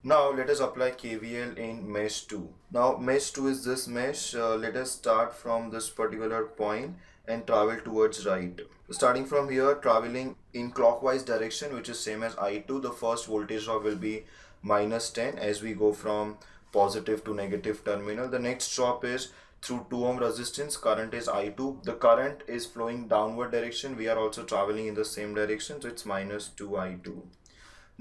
Now let us apply KVL in mesh 2. Now mesh 2 is this mesh. Let us start from this particular point and travel towards right. Starting from here, traveling in clockwise direction, which is same as I2, the first voltage drop will be -10 as we go from positive to negative terminal. The next drop is through 2 ohm resistance. Current is I2. The current is flowing downward direction. We are also traveling in the same direction, so it's -2I2.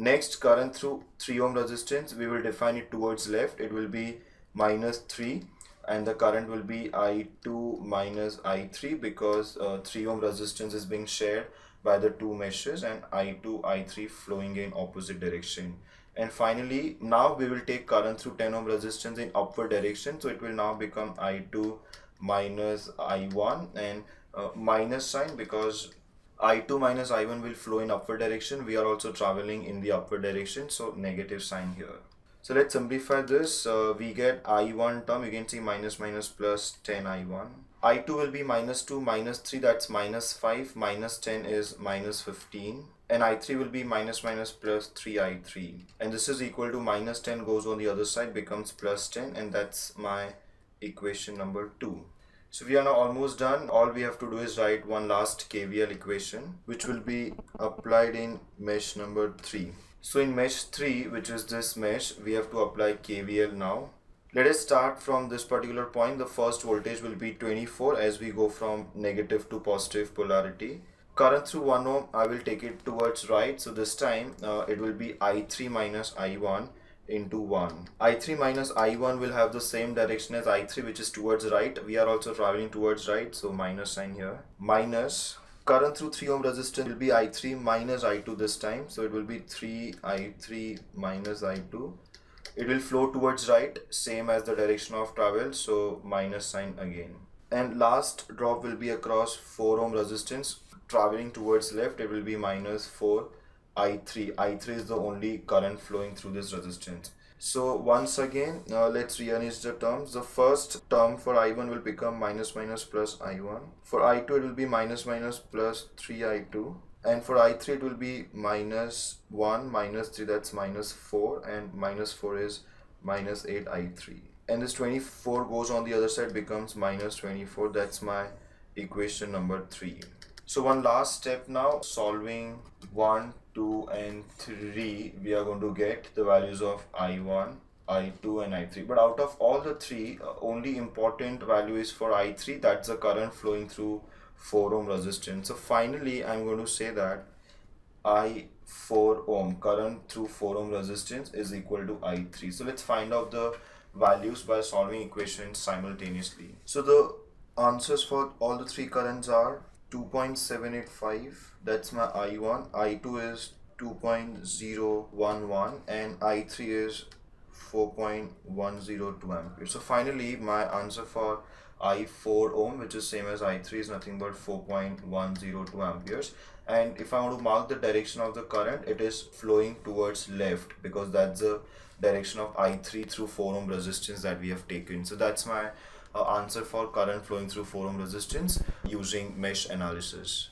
Next, current through 3 ohm resistance, we will define it towards left. It will be -3, and the current will be I2 minus I3 because 3 ohm resistance is being shared by the two meshes, and I2, I3 flowing in opposite direction. And finally, now we will take current through 10 ohm resistance in upward direction. So it will now become I2 minus I1, and minus sign because I2 minus I1 will flow in upward direction. We are also traveling in the upward direction, so negative sign here. So let's simplify this. We get I1 term, you can see minus minus plus 10 I1. I2 will be -2 minus 3, that's -5, minus 10 is -15. And I3 will be minus minus plus 3 I3. And this is equal to -10 goes on the other side, becomes +10, and that's my equation number 2. So we are now almost done. All we have to do is write one last KVL equation, which will be applied in mesh number 3. So in mesh 3, which is this mesh, we have to apply KVL now. Let us start from this particular point. The first voltage will be 24 as we go from negative to positive polarity. Current through 1 ohm, I will take it towards right. So this time it will be I3 minus I1 into 1. I3 minus I1 will have the same direction as I3, which is towards right. We are also traveling towards right, so minus sign here. Minus current through 3 ohm resistance will be I3 minus I2 this time. So it will be 3I3 minus I2. It will flow towards right, same as the direction of travel, so minus sign again. And last drop will be across 4 ohm resistance, traveling towards left. It will be -4 I3. I3 is the only current flowing through this resistance. So once again, let's rearrange the terms. The first term for I1 will become minus minus plus I1. For I2 it will be minus minus plus 3I2. And for I3 it will be -1 minus 3, that's -4, and -4 is -8 I3. And this 24 goes on the other side, becomes -24. That's my equation number 3. So one last step now, solving 1, 2 and 3, we are going to get the values of I1, I2 and I3. But out of all the three, only important value is for I3, that's the current flowing through 4 ohm resistance. So finally I'm going to say that I4 ohm, current through 4 ohm resistance, is equal to I3. So let's find out the values by solving equations simultaneously. So the answers for all the three currents are 2.785, that's my I1, I2 is 2.011, and I3 is 4.102 amperes. So finally my answer for I4 ohm, which is same as I3, is nothing but 4.102 amperes. And if I want to mark the direction of the current, it is flowing towards left because that's the direction of I3 through 4 ohm resistance that we have taken. So that's my answer for current flowing through 4 ohm resistance using mesh analysis.